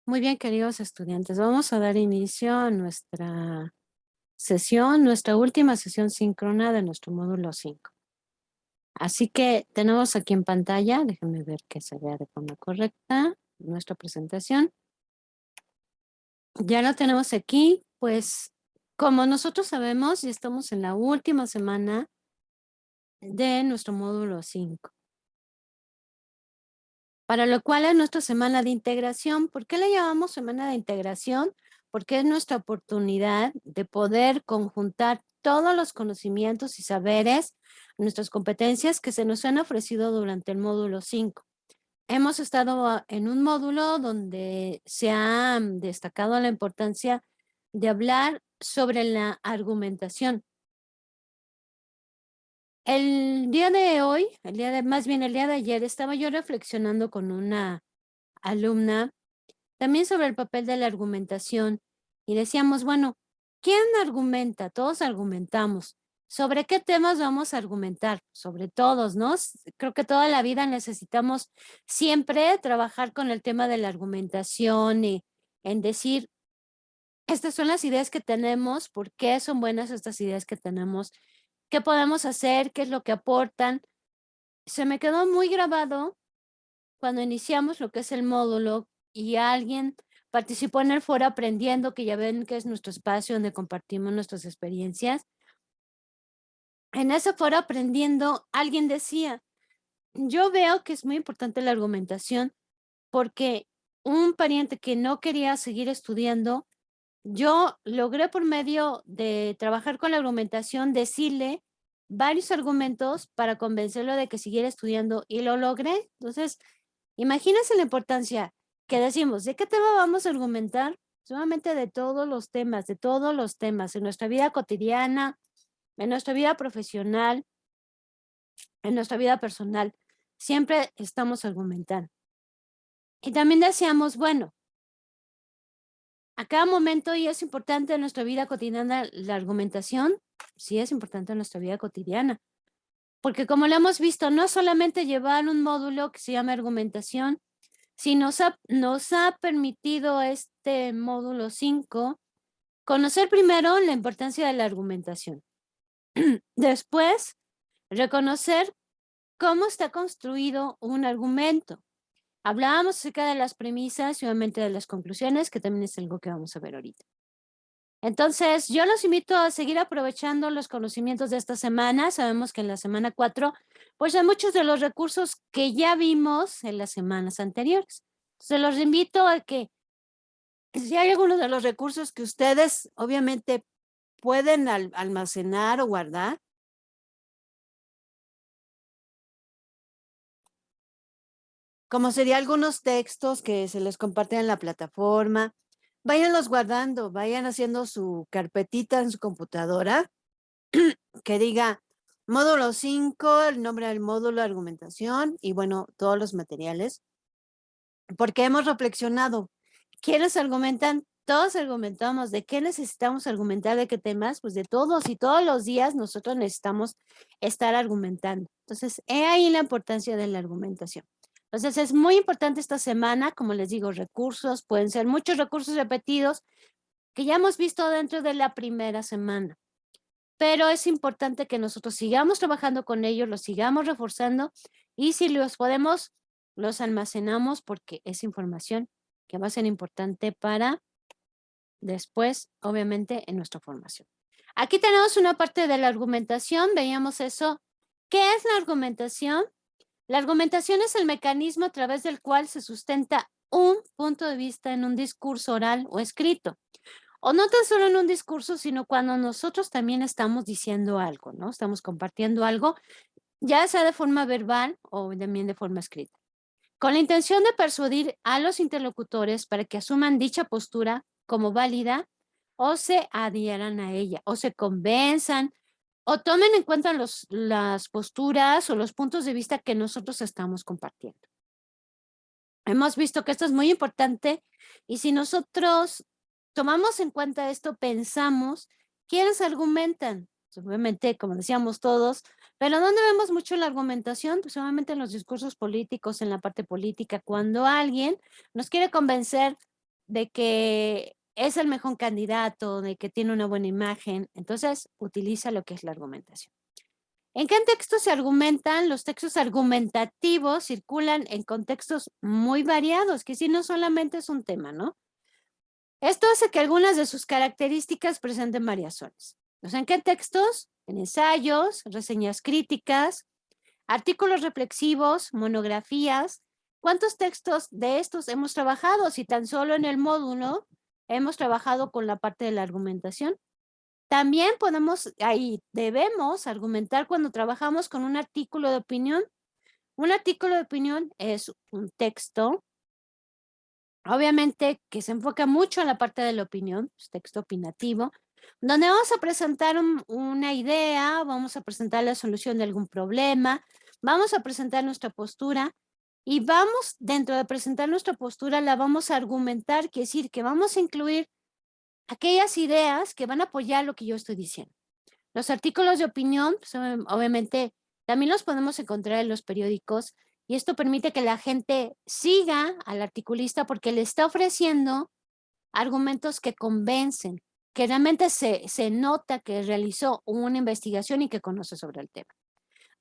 Muy bien, queridos estudiantes, vamos a dar inicio a nuestra sesión, nuestra última sesión síncrona de nuestro módulo 5. Así que tenemos aquí en pantalla, déjenme ver que se vea de forma correcta nuestra presentación. Ya lo tenemos aquí, pues como nosotros sabemos, ya estamos en la última semana de nuestro módulo 5. Para lo cual es nuestra semana de integración. ¿Por qué le llamamos semana de integración? Porque es nuestra oportunidad de poder conjuntar todos los conocimientos y saberes, nuestras competencias que se nos han ofrecido durante el módulo 5. Hemos estado en un módulo donde se ha destacado la importancia de hablar sobre la argumentación. El día de hoy, más bien el día de ayer, estaba yo reflexionando con una alumna también sobre el papel de la argumentación y decíamos, bueno, ¿quién argumenta? Todos argumentamos. ¿Sobre qué temas vamos a argumentar? Sobre todos, ¿no? Creo que toda la vida necesitamos siempre trabajar con el tema de la argumentación y en decir, estas son las ideas que tenemos, ¿por qué son buenas estas ideas que tenemos? ¿Qué podemos hacer? ¿Qué es lo que aportan? Se me quedó muy grabado cuando iniciamos lo que es el módulo y alguien participó en el foro aprendiendo, que ya ven que es nuestro espacio donde compartimos nuestras experiencias. En ese foro aprendiendo, alguien decía, yo veo que es muy importante la argumentación porque un pariente que no quería seguir estudiando, yo logré por medio de trabajar con la argumentación decirle varios argumentos para convencerlo de que siguiera estudiando y lo logré. Entonces, imagínense la importancia que decimos, ¿de qué tema vamos a argumentar? Solamente de todos los temas en nuestra vida cotidiana, en nuestra vida profesional, en nuestra vida personal. Siempre estamos argumentando. Y también decíamos, bueno, a cada momento y es importante en nuestra vida cotidiana la argumentación, sí es importante en nuestra vida cotidiana. Porque como lo hemos visto, no solamente llevar un módulo que se llama argumentación, sí nos ha permitido este módulo 5 conocer primero la importancia de la argumentación. Después, reconocer cómo está construido un argumento. Hablábamos acerca de las premisas y obviamente de las conclusiones, que también es algo que vamos a ver ahorita. Entonces, yo los invito a seguir aprovechando los conocimientos de esta semana. Sabemos que en la semana 4, pues hay muchos de los recursos que ya vimos en las semanas anteriores. Se los invito a que si hay algunos de los recursos que ustedes obviamente pueden almacenar o guardar, como sería algunos textos que se les comparten en la plataforma, váyanlos guardando, vayan haciendo su carpetita en su computadora que diga módulo 5, el nombre del módulo, argumentación y bueno, todos los materiales, porque hemos reflexionado. ¿Quiénes argumentan? Todos argumentamos. ¿De qué necesitamos argumentar? ¿De qué temas? Pues de todos y todos los días nosotros necesitamos estar argumentando. Entonces, he ahí la importancia de la argumentación. Entonces, es muy importante esta semana, como les digo, recursos, pueden ser muchos recursos repetidos que ya hemos visto dentro de la primera semana. Pero es importante que nosotros sigamos trabajando con ellos, los sigamos reforzando y si los podemos, los almacenamos porque es información que va a ser importante para después, obviamente, en nuestra formación. Aquí tenemos una parte de la argumentación, veíamos eso. ¿Qué es la argumentación? La argumentación es el mecanismo a través del cual se sustenta un punto de vista en un discurso oral o escrito. O no tan solo en un discurso, sino cuando nosotros también estamos diciendo algo, ¿no? Estamos compartiendo algo, ya sea de forma verbal o también de forma escrita. Con la intención de persuadir a los interlocutores para que asuman dicha postura como válida o se adhieran a ella o se convenzan o tomen en cuenta las posturas o los puntos de vista que nosotros estamos compartiendo. Hemos visto que esto es muy importante y si nosotros tomamos en cuenta esto, pensamos, ¿quiénes argumentan? Pues, obviamente, como decíamos todos, pero ¿dónde vemos mucho la argumentación? Pues obviamente en los discursos políticos, en la parte política, cuando alguien nos quiere convencer de que es el mejor candidato, de que tiene una buena imagen. Entonces, utiliza lo que es la argumentación. ¿En qué textos se argumentan? Los textos argumentativos circulan en contextos muy variados, que si no solamente es un tema, ¿no? Esto hace que algunas de sus características presenten variaciones. O sea, ¿en qué textos? En ensayos, reseñas críticas, artículos reflexivos, monografías. ¿Cuántos textos de estos hemos trabajado? Si tan solo en el módulo hemos trabajado con la parte de la argumentación. También podemos, ahí debemos argumentar cuando trabajamos con un artículo de opinión. Un artículo de opinión es un texto, obviamente que se enfoca mucho en la parte de la opinión, es texto opinativo, donde vamos a presentar una idea, vamos a presentar la solución de algún problema, vamos a presentar nuestra postura y vamos, dentro de presentar nuestra postura, la vamos a argumentar, quiere decir que vamos a incluir aquellas ideas que van a apoyar lo que yo estoy diciendo. Los artículos de opinión, pues, obviamente, también los podemos encontrar en los periódicos y esto permite que la gente siga al articulista porque le está ofreciendo argumentos que convencen, que realmente se nota que realizó una investigación y que conoce sobre el tema.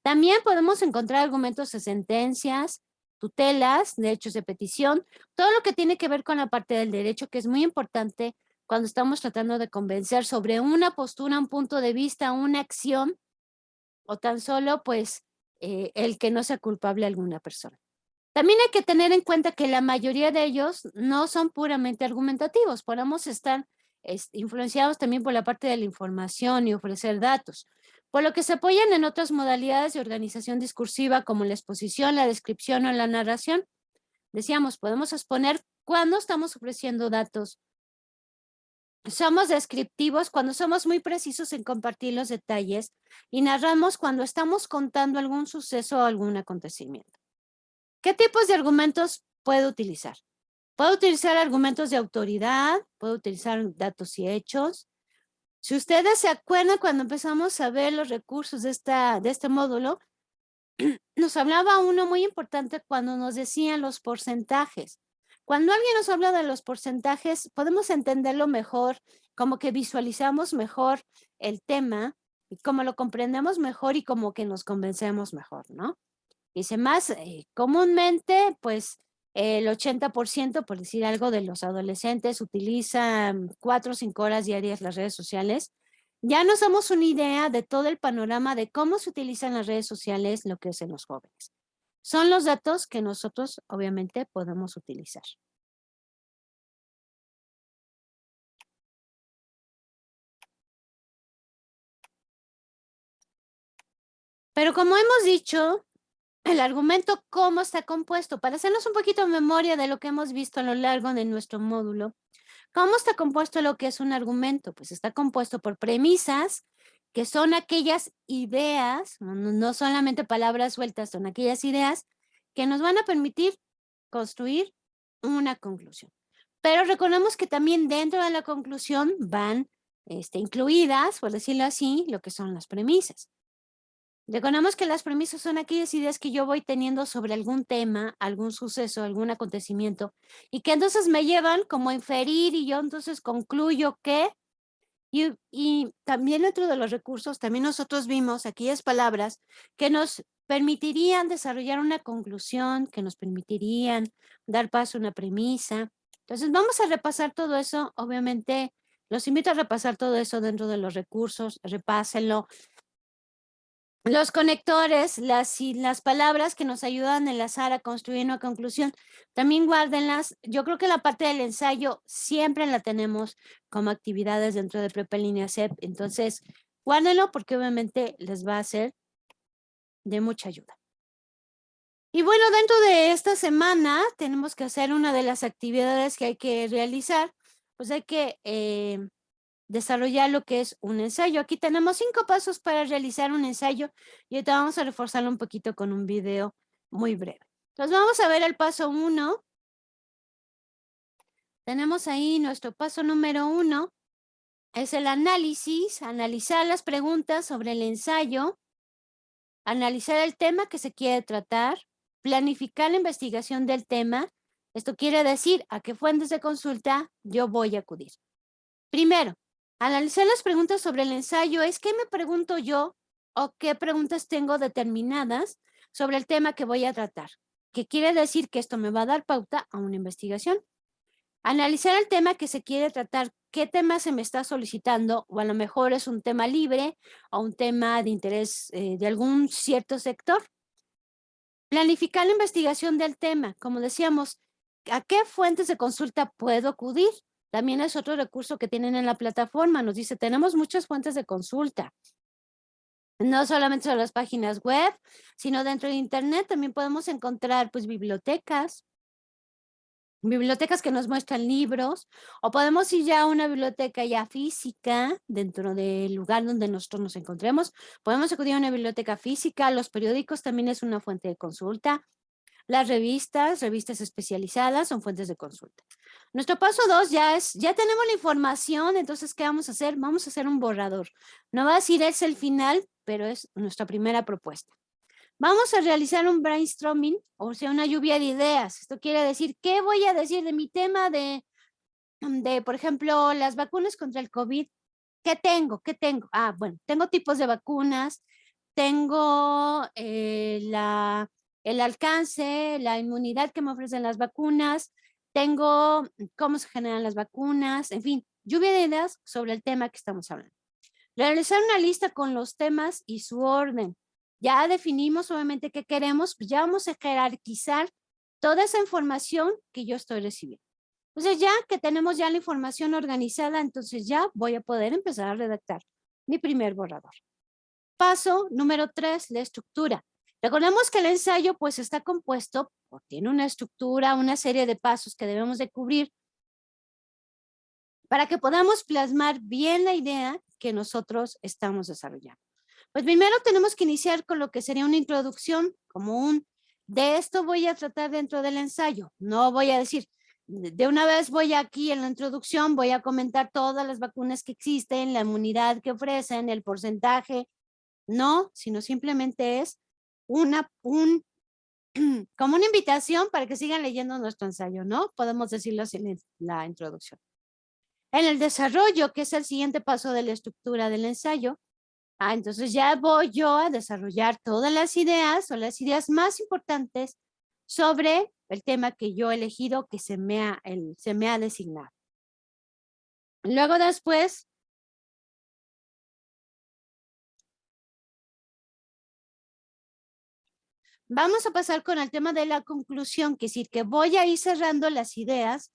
También podemos encontrar argumentos de sentencias, tutelas, derechos de petición, todo lo que tiene que ver con la parte del derecho, que es muy importante cuando estamos tratando de convencer sobre una postura, un punto de vista, una acción, o tan solo, pues, el que no sea culpable a alguna persona. También hay que tener en cuenta que la mayoría de ellos no son puramente argumentativos, podemos estar influenciados también por la parte de la información y ofrecer datos, por lo que se apoyan en otras modalidades de organización discursiva como la exposición, la descripción o la narración. Decíamos, podemos exponer cuando estamos ofreciendo datos. Somos descriptivos cuando somos muy precisos en compartir los detalles y narramos cuando estamos contando algún suceso o algún acontecimiento. ¿Qué tipos de argumentos puedo utilizar? Puedo utilizar argumentos de autoridad, puedo utilizar datos y hechos. Si ustedes se acuerdan cuando empezamos a ver los recursos de este módulo, nos hablaba uno muy importante cuando nos decían los porcentajes. Cuando alguien nos habla de los porcentajes, podemos entenderlo mejor, como que visualizamos mejor el tema, y como lo comprendemos mejor y como que nos convencemos mejor, ¿no? Dice más comúnmente, pues el 80%, por decir algo, de los adolescentes utilizan 4 o 5 horas diarias las redes sociales. Ya nos damos una idea de todo el panorama de cómo se utilizan las redes sociales, lo que es en los jóvenes. Son los datos que nosotros, obviamente, podemos utilizar. Pero como hemos dicho, el argumento cómo está compuesto, para hacernos un poquito de memoria de lo que hemos visto a lo largo de nuestro módulo, ¿cómo está compuesto lo que es un argumento? Pues está compuesto por premisas, que son aquellas ideas, no solamente palabras sueltas, son aquellas ideas que nos van a permitir construir una conclusión. Pero recordemos que también dentro de la conclusión van incluidas, por decirlo así, lo que son las premisas. Recordemos que las premisas son aquellas ideas que yo voy teniendo sobre algún tema, algún suceso, algún acontecimiento, y que entonces me llevan como a inferir y yo entonces concluyo que, y también dentro de los recursos, también nosotros vimos aquellas palabras que nos permitirían desarrollar una conclusión, que nos permitirían dar paso a una premisa. Entonces vamos a repasar todo eso, obviamente los invito a repasar todo eso dentro de los recursos, repásenlo. Los conectores, las palabras que nos ayudan a enlazar, a construir una conclusión, también guárdenlas. Yo creo que la parte del ensayo siempre la tenemos como actividades dentro de Prepa en Línea CEP. Entonces, guárdenlo porque obviamente les va a ser de mucha ayuda. Y bueno, dentro de esta semana tenemos que hacer una de las actividades que hay que realizar, pues hay que desarrollar lo que es un ensayo. Aquí tenemos 5 pasos para realizar un ensayo y ahorita vamos a reforzarlo un poquito con un video muy breve. Entonces vamos a ver el paso 1. Tenemos ahí nuestro paso número 1. Es el análisis, analizar las preguntas sobre el ensayo, analizar el tema que se quiere tratar, planificar la investigación del tema Esto quiere decir a qué fuentes de consulta yo voy a acudir. Primero, analizar las preguntas sobre el ensayo es qué me pregunto yo o qué preguntas tengo determinadas sobre el tema que voy a tratar, que quiere decir que esto me va a dar pauta a una investigación. Analizar el tema que se quiere tratar, qué tema se me está solicitando, o a lo mejor es un tema libre o un tema de interés de algún cierto sector. Planificar la investigación del tema, como decíamos, ¿a qué fuentes de consulta puedo acudir? También es otro recurso que tienen en la plataforma. Nos dice, tenemos muchas fuentes de consulta. No solamente sobre las páginas web, sino dentro de Internet también podemos encontrar pues bibliotecas que nos muestran libros, o podemos ir ya a una biblioteca ya física dentro del lugar donde nosotros nos encontremos. Podemos acudir a una biblioteca física, los periódicos también es una fuente de consulta. Las revistas especializadas son fuentes de consulta. Nuestro paso 2 ya tenemos la información, entonces, ¿qué vamos a hacer? Vamos a hacer un borrador. No va a decir es el final, pero es nuestra primera propuesta. Vamos a realizar un brainstorming, o sea, una lluvia de ideas. Esto quiere decir, ¿qué voy a decir de mi tema de por ejemplo, las vacunas contra el COVID? ¿Qué tengo? ¿Qué tengo? Ah, bueno, tengo tipos de vacunas, tengo el alcance, la inmunidad que me ofrecen las vacunas, tengo cómo se generan las vacunas, en fin, lluvia de ideas sobre el tema que estamos hablando. Realizar una lista con los temas y su orden. Ya definimos obviamente qué queremos, pues ya vamos a jerarquizar toda esa información que yo estoy recibiendo. Entonces ya que tenemos ya la información organizada, entonces ya voy a poder empezar a redactar mi primer borrador. Paso número 3, la estructura. Recordemos que el ensayo pues está compuesto, o tiene una estructura, una serie de pasos que debemos de cubrir para que podamos plasmar bien la idea que nosotros estamos desarrollando. Pues primero tenemos que iniciar con lo que sería una introducción, como de esto voy a tratar dentro del ensayo. No voy a decir, de una vez voy aquí en la introducción, voy a comentar todas las vacunas que existen, la inmunidad que ofrecen, el porcentaje. No, sino simplemente es como una invitación para que sigan leyendo nuestro ensayo, ¿no? Podemos decirlo así en la introducción. En el desarrollo, que es el siguiente paso de la estructura del ensayo, entonces ya voy yo a desarrollar todas las ideas o las ideas más importantes sobre el tema que yo he elegido, que se me ha designado. Luego después, vamos a pasar con el tema de la conclusión, que es decir, que voy a ir cerrando las ideas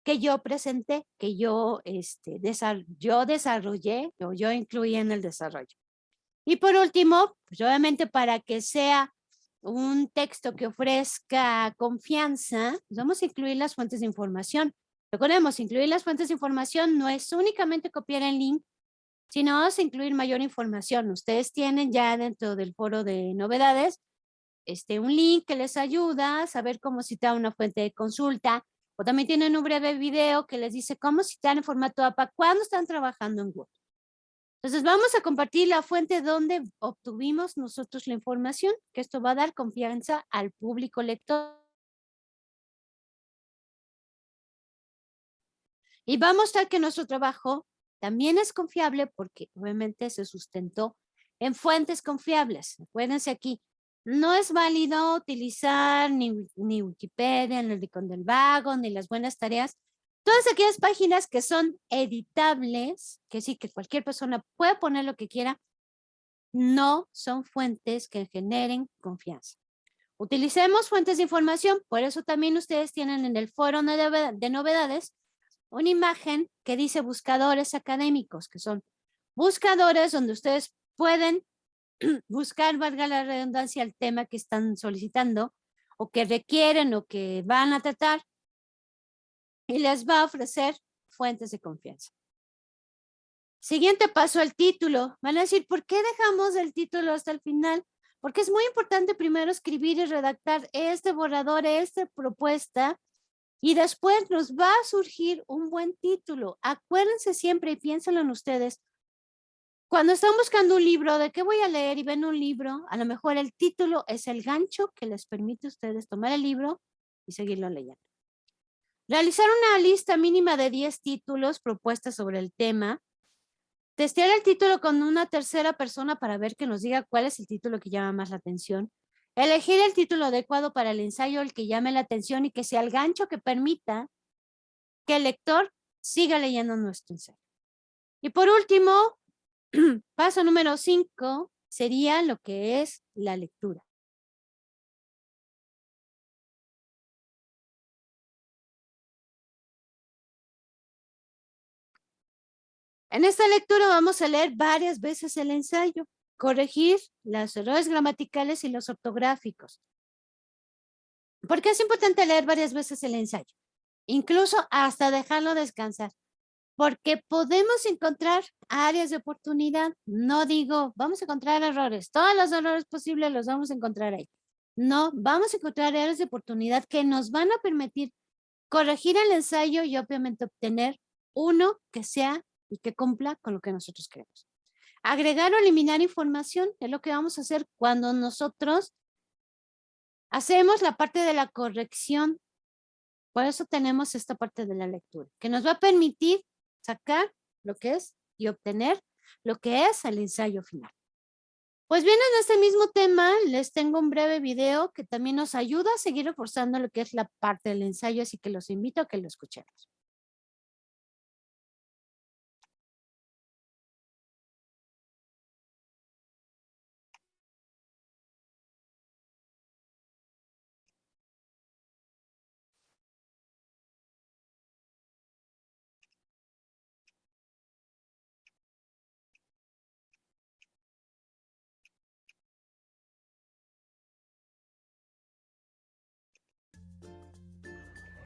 que yo presenté, que yo desarrollé o yo incluí en el desarrollo. Y por último, pues obviamente para que sea un texto que ofrezca confianza, pues vamos a incluir las fuentes de información. Recordemos, incluir las fuentes de información no es únicamente copiar el link, sino vamos a incluir mayor información. Ustedes tienen ya dentro del foro de novedades un link que les ayuda a saber cómo citar una fuente de consulta, o también tienen un breve video que les dice cómo citar en formato APA cuando están trabajando en Word. Entonces vamos a compartir la fuente donde obtuvimos nosotros la información, que esto va a dar confianza al público lector. Y va a mostrar que nuestro trabajo también es confiable porque obviamente se sustentó en fuentes confiables. Acuérdense aquí, no es válido utilizar ni Wikipedia, ni el Rincón del Vago, ni las buenas tareas. Todas aquellas páginas que son editables, que sí, que cualquier persona puede poner lo que quiera, no son fuentes que generen confianza. Utilicemos fuentes de información, por eso también ustedes tienen en el foro de novedades una imagen que dice buscadores académicos, que son buscadores donde ustedes pueden buscar, valga la redundancia, el tema que están solicitando o que requieren o que van a tratar y les va a ofrecer fuentes de confianza. Siguiente paso, el título. Van a decir, ¿por qué dejamos el título hasta el final? Porque es muy importante primero escribir y redactar este borrador, esta propuesta, y después nos va a surgir un buen título. Acuérdense siempre y piénsenlo en ustedes. Cuando están buscando un libro, ¿de qué voy a leer? Y ven un libro, a lo mejor el título es el gancho que les permite a ustedes tomar el libro y seguirlo leyendo. Realizar una lista mínima de 10 títulos propuestas sobre el tema. Testear el título con una tercera persona para ver que nos diga cuál es el título que llama más la atención. Elegir el título adecuado para el ensayo, el que llame la atención y que sea el gancho que permita que el lector siga leyendo nuestro ensayo. Y por último, paso número 5 sería lo que es la lectura. En esta lectura vamos a leer varias veces el ensayo, corregir los errores gramaticales y los ortográficos. ¿Por qué es importante leer varias veces el ensayo? Incluso hasta dejarlo descansar, porque podemos encontrar áreas de oportunidad. No digo, vamos a encontrar errores, todos los errores posibles los vamos a encontrar ahí. No, vamos a encontrar áreas de oportunidad que nos van a permitir corregir el ensayo y obviamente obtener uno que sea y que cumpla con lo que nosotros queremos. Agregar o eliminar información es lo que vamos a hacer cuando nosotros hacemos la parte de la corrección. Por eso tenemos esta parte de la lectura, que nos va a permitir sacar lo que es y obtener lo que es el ensayo final. Pues bien, en este mismo tema les tengo un breve video que también nos ayuda a seguir reforzando lo que es la parte del ensayo, así que los invito a que lo escuchemos.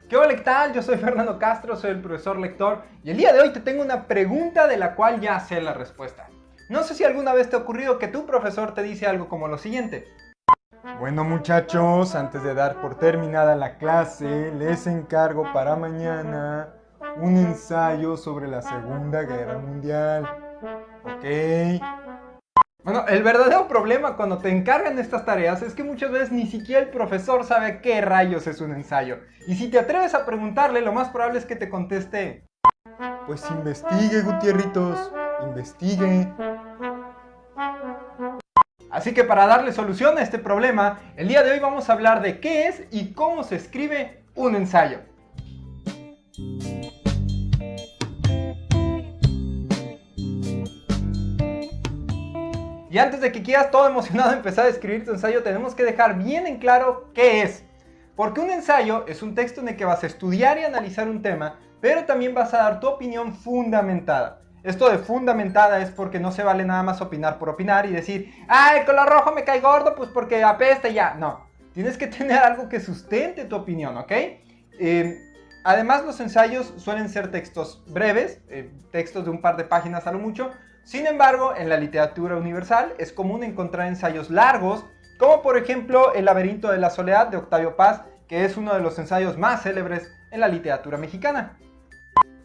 ¿Qué hola, qué tal? Yo soy Fernando Castro, soy el profesor lector y el día de hoy te tengo una pregunta de la cual ya sé la respuesta. No sé si alguna vez te ha ocurrido que tu profesor te dice algo como lo siguiente. Bueno, muchachos, antes de dar por terminada la clase, les encargo para mañana un ensayo sobre la Segunda Guerra Mundial. ¿Ok? Bueno, el verdadero problema cuando te encargan estas tareas es que muchas veces ni siquiera el profesor sabe qué rayos es un ensayo. Y si te atreves a preguntarle, lo más probable es que te conteste: pues investigue, Gutierritos, investigue. Así que para darle solución a este problema, el día de hoy vamos a hablar de qué es y cómo se escribe un ensayo. Y antes de que quieras todo emocionado empezar a escribir tu ensayo, tenemos que dejar bien en claro qué es. Porque un ensayo es un texto en el que vas a estudiar y analizar un tema, pero también vas a dar tu opinión fundamentada. Esto de fundamentada es porque no se vale nada más opinar por opinar y decir, el color rojo me cae gordo, pues porque apesta y ya. No, tienes que tener algo que sustente tu opinión, ¿ok? Además, los ensayos suelen ser textos breves, textos de un par de páginas a lo mucho. Sin embargo, en la literatura universal es común encontrar ensayos largos, como por ejemplo El laberinto de la soledad de Octavio Paz, que es uno de los ensayos más célebres en la literatura mexicana.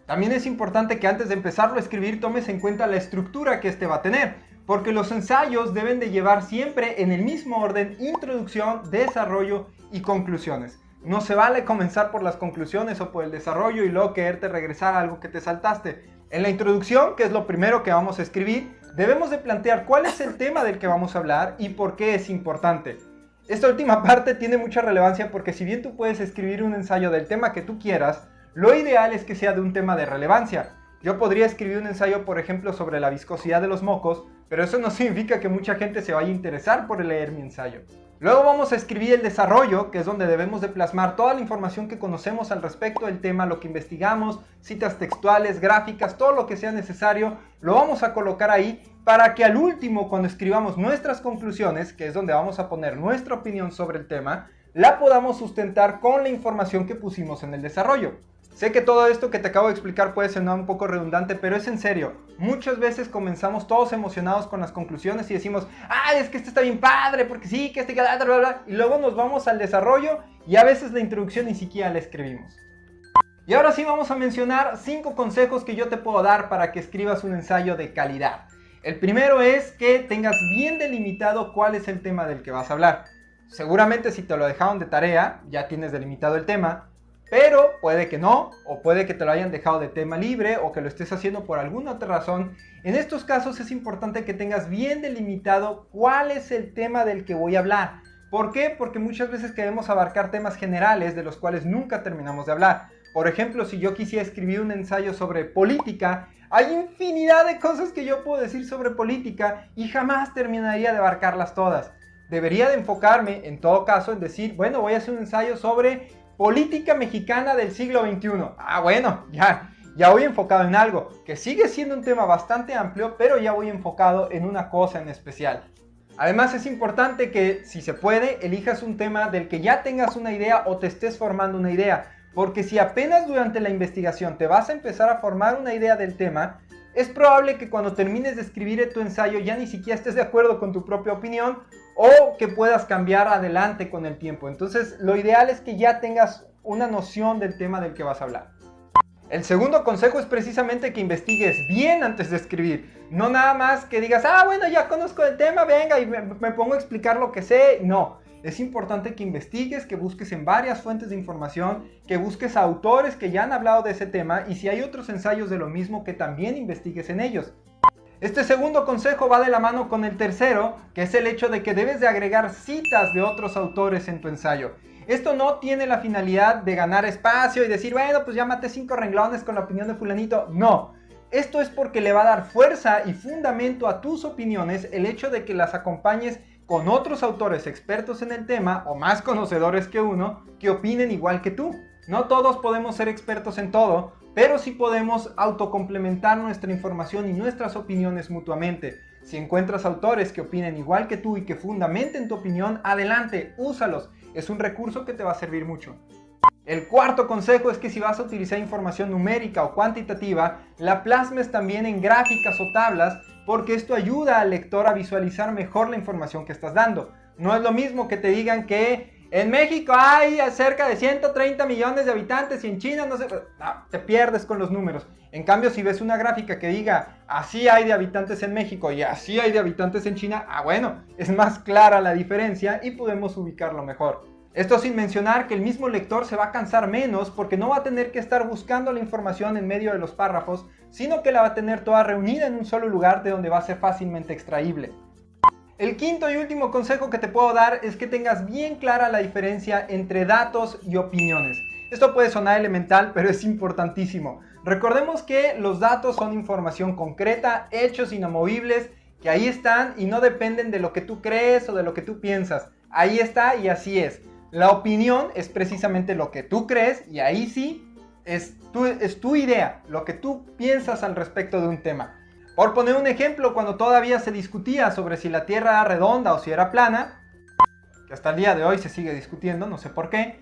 También es importante que antes de empezarlo a escribir tomes en cuenta la estructura que este va a tener, porque los ensayos deben de llevar siempre en el mismo orden introducción, desarrollo y conclusiones. No se vale comenzar por las conclusiones o por el desarrollo y luego quererte regresar a algo que te saltaste. En la introducción, que es lo primero que vamos a escribir, debemos de plantear cuál es el tema del que vamos a hablar y por qué es importante. Esta última parte tiene mucha relevancia porque si bien tú puedes escribir un ensayo del tema que tú quieras, lo ideal es que sea de un tema de relevancia. Yo podría escribir un ensayo, por ejemplo, sobre la viscosidad de los mocos, pero eso no significa que mucha gente se vaya a interesar por leer mi ensayo. Luego vamos a escribir el desarrollo, que es donde debemos de plasmar toda la información que conocemos al respecto del tema, lo que investigamos, citas textuales, gráficas, todo lo que sea necesario, lo vamos a colocar ahí para que al último, cuando escribamos nuestras conclusiones, que es donde vamos a poner nuestra opinión sobre el tema, la podamos sustentar con la información que pusimos en el desarrollo. Sé que todo esto que te acabo de explicar puede sonar un poco redundante, pero es en serio. Muchas veces comenzamos todos emocionados con las conclusiones y decimos, es que este está bien padre, porque sí, que este, bla, bla, bla, y luego nos vamos al desarrollo y a veces la introducción ni siquiera la escribimos. Y ahora sí vamos a mencionar 5 consejos que yo te puedo dar para que escribas un ensayo de calidad. El primero es que tengas bien delimitado cuál es el tema del que vas a hablar. Seguramente si te lo dejaron de tarea, ya tienes delimitado el tema. pero puede que no, o puede que te lo hayan dejado de tema libre, o que lo estés haciendo por alguna otra razón. En estos casos es importante que tengas bien delimitado cuál es el tema del que voy a hablar. ¿Por qué? Porque muchas veces queremos abarcar temas generales de los cuales nunca terminamos de hablar. Por ejemplo, si yo quisiera escribir un ensayo sobre política, hay infinidad de cosas que yo puedo decir sobre política y jamás terminaría de abarcarlas todas. Debería de enfocarme, en todo caso, en decir, bueno, voy a hacer un ensayo sobre política mexicana del siglo XXI. Ah, bueno, ya voy enfocado en algo, que sigue siendo un tema bastante amplio, pero ya voy enfocado en una cosa en especial. Además es importante que, si se puede, elijas un tema del que ya tengas una idea o te estés formando una idea, porque si apenas durante la investigación te vas a empezar a formar una idea del tema, es probable que cuando termines de escribir tu ensayo ya ni siquiera estés de acuerdo con tu propia opinión o que puedas cambiar adelante con el tiempo. Entonces, lo ideal es que ya tengas una noción del tema del que vas a hablar. El segundo consejo es precisamente que investigues bien antes de escribir. No nada más que digas, ah, bueno, ya conozco el tema, venga, y me pongo a explicar lo que sé. No, es importante que investigues, que busques en varias fuentes de información, que busques a autores que ya han hablado de ese tema y si hay otros ensayos de lo mismo, que también investigues en ellos. Este segundo consejo va de la mano con el tercero, que es el hecho de que debes de agregar citas de otros autores en tu ensayo. Esto no tiene la finalidad de ganar espacio y decir, bueno, pues ya maté 5 renglones con la opinión de fulanito. No, esto es porque le va a dar fuerza y fundamento a tus opiniones el hecho de que las acompañes con otros autores expertos en el tema o más conocedores que uno que opinen igual que tú. No todos podemos ser expertos en todo, pero sí podemos autocomplementar nuestra información y nuestras opiniones mutuamente. Si encuentras autores que opinen igual que tú y que fundamenten tu opinión, adelante, úsalos. Es un recurso que te va a servir mucho. El cuarto consejo es que si vas a utilizar información numérica o cuantitativa, la plasmes también en gráficas o tablas, porque esto ayuda al lector a visualizar mejor la información que estás dando. No es lo mismo que te digan que en México hay cerca de 130 millones de habitantes y en China no sé, no, te pierdes con los números. En cambio, si ves una gráfica que diga así hay de habitantes en México y así hay de habitantes en China, bueno, es más clara la diferencia y podemos ubicarlo mejor. Esto sin mencionar que el mismo lector se va a cansar menos porque no va a tener que estar buscando la información en medio de los párrafos, sino que la va a tener toda reunida en un solo lugar de donde va a ser fácilmente extraíble. El quinto y último consejo que te puedo dar es que tengas bien clara la diferencia entre datos y opiniones. Esto puede sonar elemental, pero es importantísimo. Recordemos que los datos son información concreta, hechos inamovibles, que ahí están y no dependen de lo que tú crees o de lo que tú piensas. Ahí está y así es. La opinión es precisamente lo que tú crees y ahí sí es tu idea, lo que tú piensas al respecto de un tema. Por poner un ejemplo, cuando todavía se discutía sobre si la Tierra era redonda o si era plana, que hasta el día de hoy se sigue discutiendo, no sé por qué,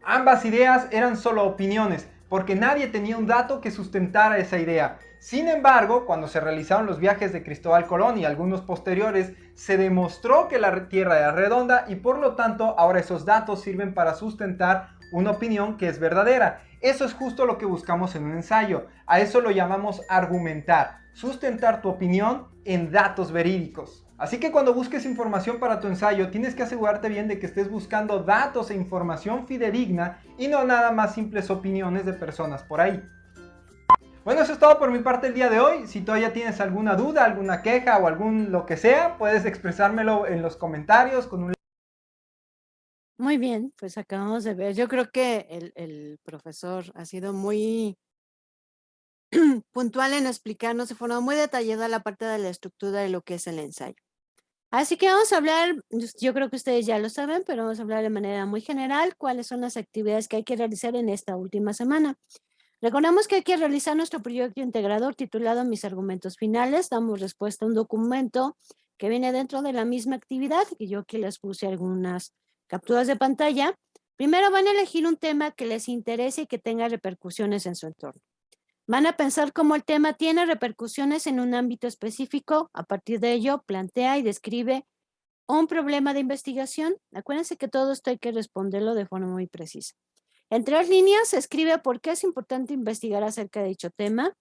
ambas ideas eran solo opiniones, porque nadie tenía un dato que sustentara esa idea. Sin embargo, cuando se realizaron los viajes de Cristóbal Colón y algunos posteriores, se demostró que la Tierra era redonda y por lo tanto ahora esos datos sirven para sustentar una opinión que es verdadera. Eso es justo lo que buscamos en un ensayo. A eso lo llamamos argumentar, sustentar tu opinión en datos verídicos. Así que cuando busques información para tu ensayo, tienes que asegurarte bien de que estés buscando datos e información fidedigna y no nada más simples opiniones de personas por ahí. Bueno, eso es todo por mi parte el día de hoy. Si todavía tienes alguna duda, alguna queja o algún lo que sea, puedes expresármelo en los comentarios con un... Muy bien, pues acabamos de ver. Yo creo que el profesor ha sido muy puntual en explicarnos de forma muy detallada la parte de la estructura de lo que es el ensayo. Así que vamos a hablar, yo creo que ustedes ya lo saben, pero vamos a hablar de manera muy general cuáles son las actividades que hay que realizar en esta última semana. Recordamos que hay que realizar nuestro proyecto integrador titulado Mis argumentos finales. Damos respuesta a un documento que viene dentro de la misma actividad, y yo aquí les puse algunas capturas de pantalla. Primero van a elegir un tema que les interese y que tenga repercusiones en su entorno. Van a pensar cómo el tema tiene repercusiones en un ámbito específico. A partir de ello, plantea y describe un problema de investigación. Acuérdense que todo esto hay que responderlo de forma muy precisa. En 3 líneas, escribe por qué es importante investigar acerca de dicho tema.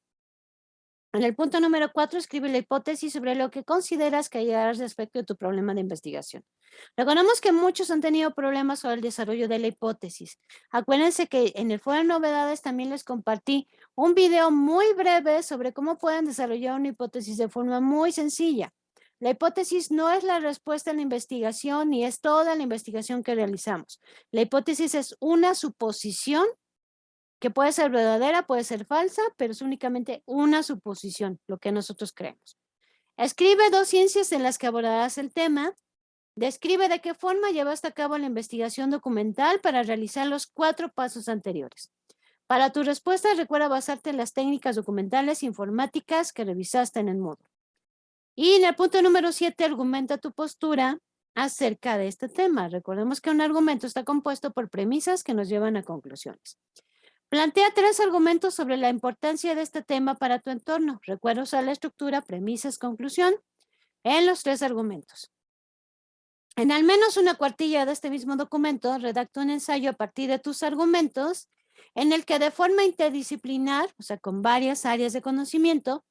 En el punto número 4, escribe la hipótesis sobre lo que consideras que hallarás respecto a tu problema de investigación. Recordemos que muchos han tenido problemas sobre el desarrollo de la hipótesis. Acuérdense que en el foro de novedades también les compartí un video muy breve sobre cómo pueden desarrollar una hipótesis de forma muy sencilla. La hipótesis no es la respuesta a la investigación ni es toda la investigación que realizamos. La hipótesis es una suposición que puede ser verdadera, puede ser falsa, pero es únicamente una suposición, lo que nosotros creemos. Escribe 2 ciencias en las que abordarás el tema. Describe de qué forma llevaste a cabo la investigación documental para realizar los 4 pasos anteriores. Para tu respuesta, recuerda basarte en las técnicas documentales informáticas que revisaste en el módulo. Y en el punto número 7, argumenta tu postura acerca de este tema. Recordemos que un argumento está compuesto por premisas que nos llevan a conclusiones. Plantea 3 argumentos sobre la importancia de este tema para tu entorno. Recuerda usar la estructura premisas, conclusión en los 3 argumentos. En al menos una cuartilla de este mismo documento, redacta un ensayo a partir de tus argumentos en el que de forma interdisciplinar, o sea, con varias áreas de conocimiento,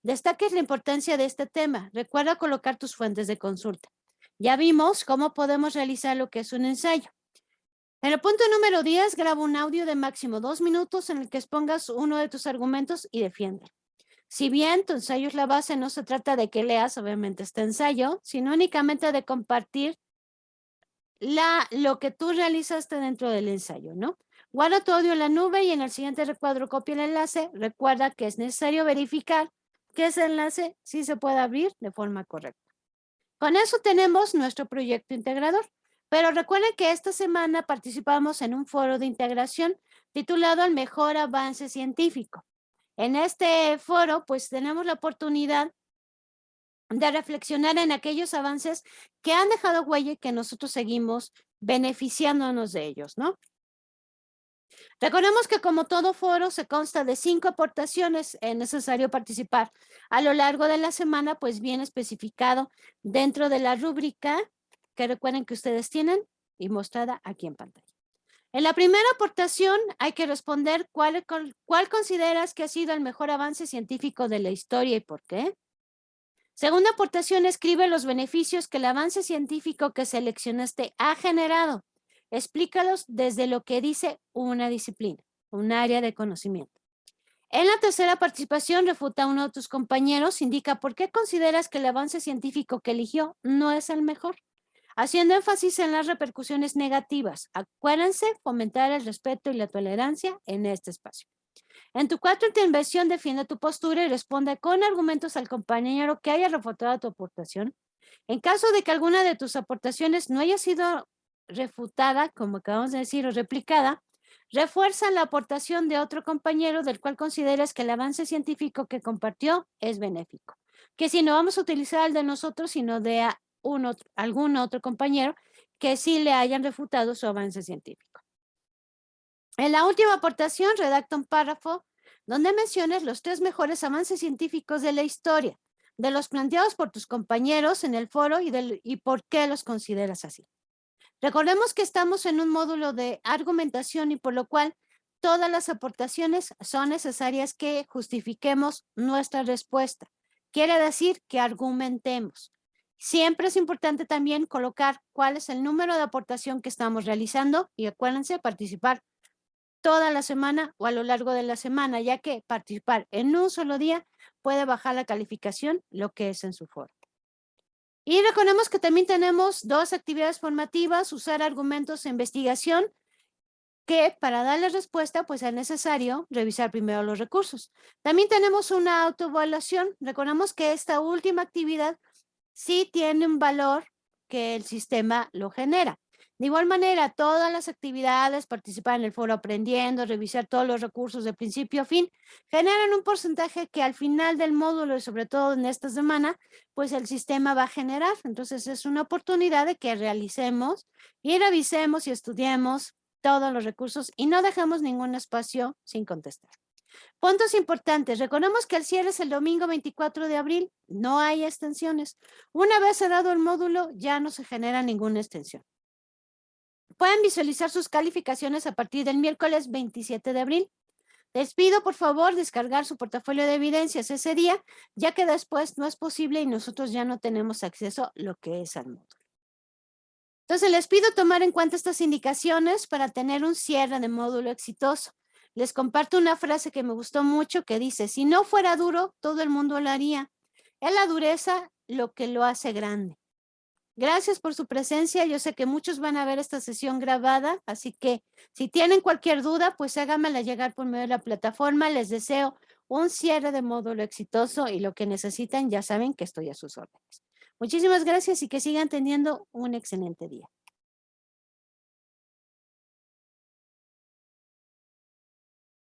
destaques la importancia de este tema. Recuerda colocar tus fuentes de consulta. Ya vimos cómo podemos realizar lo que es un ensayo. En el punto número 10, graba un audio de máximo 2 minutos en el que expongas uno de tus argumentos y defiende. Si bien tu ensayo es la base, no se trata de que leas, obviamente, este ensayo, sino únicamente de compartir lo que tú realizaste dentro del ensayo, ¿no? Guarda tu audio en la nube y en el siguiente recuadro copia el enlace. Recuerda que es necesario verificar que ese enlace sí se puede abrir de forma correcta. Con eso tenemos nuestro proyecto integrador. Pero recuerden que esta semana participamos en un foro de integración titulado El Mejor Avance Científico. En este foro, pues tenemos la oportunidad de reflexionar en aquellos avances que han dejado huella y que nosotros seguimos beneficiándonos de ellos, ¿no? Recordemos que como todo foro se consta de 5 aportaciones, es necesario participar a lo largo de la semana, pues bien especificado dentro de la rúbrica que recuerden que ustedes tienen y mostrada aquí en pantalla. En la primera aportación hay que responder cuál consideras que ha sido el mejor avance científico de la historia y por qué. Segunda aportación, escribe los beneficios que el avance científico que seleccionaste ha generado. Explícalos desde lo que dice una disciplina, un área de conocimiento. En la tercera participación, refuta a uno de tus compañeros, indica por qué consideras que el avance científico que eligió no es el mejor, haciendo énfasis en las repercusiones negativas. Acuérdense fomentar el respeto y la tolerancia en este espacio. En tu cuarta intervención, defiende tu postura y responde con argumentos al compañero que haya refutado tu aportación. En caso de que alguna de tus aportaciones no haya sido refutada, como acabamos de decir, o replicada, refuerza la aportación de otro compañero del cual consideres que el avance científico que compartió es benéfico. Que si no vamos a utilizar el de nosotros, sino de algún otro compañero que sí le hayan refutado su avance científico. En la última aportación, redacta un párrafo donde menciones los 3 mejores avances científicos de la historia, de los planteados por tus compañeros en el foro y por qué los consideras así. Recordemos que estamos en un módulo de argumentación y por lo cual todas las aportaciones son necesarias que justifiquemos nuestra respuesta. Quiere decir que argumentemos. Siempre es importante también colocar cuál es el número de aportación que estamos realizando y acuérdense participar toda la semana o a lo largo de la semana, ya que participar en un solo día puede bajar la calificación, lo que es en su foro. Y recordemos que también tenemos 2 actividades formativas, usar argumentos de investigación, que para darle respuesta, pues es necesario revisar primero los recursos. También tenemos una autoevaluación. Recordemos que esta última actividad sí tiene un valor que el sistema lo genera. De igual manera, todas las actividades, participar en el foro aprendiendo, revisar todos los recursos de principio a fin, generan un porcentaje que al final del módulo y sobre todo en esta semana, pues el sistema va a generar. Entonces es una oportunidad de que realicemos y revisemos y estudiemos todos los recursos y no dejemos ningún espacio sin contestar. Puntos importantes. Recordemos que el cierre es el domingo 24 de abril. No hay extensiones. Una vez cerrado el módulo, ya no se genera ninguna extensión. Pueden visualizar sus calificaciones a partir del miércoles 27 de abril. Les pido, por favor, descargar su portafolio de evidencias ese día, ya que después no es posible y nosotros ya no tenemos acceso a lo que es al módulo. Entonces, les pido tomar en cuenta estas indicaciones para tener un cierre de módulo exitoso. Les comparto una frase que me gustó mucho que dice, si no fuera duro, todo el mundo lo haría. Es la dureza lo que lo hace grande. Gracias por su presencia. Yo sé que muchos van a ver esta sesión grabada, así que si tienen cualquier duda, pues háganmela llegar por medio de la plataforma. Les deseo un cierre de módulo exitoso y lo que necesitan, ya saben que estoy a sus órdenes. Muchísimas gracias y que sigan teniendo un excelente día.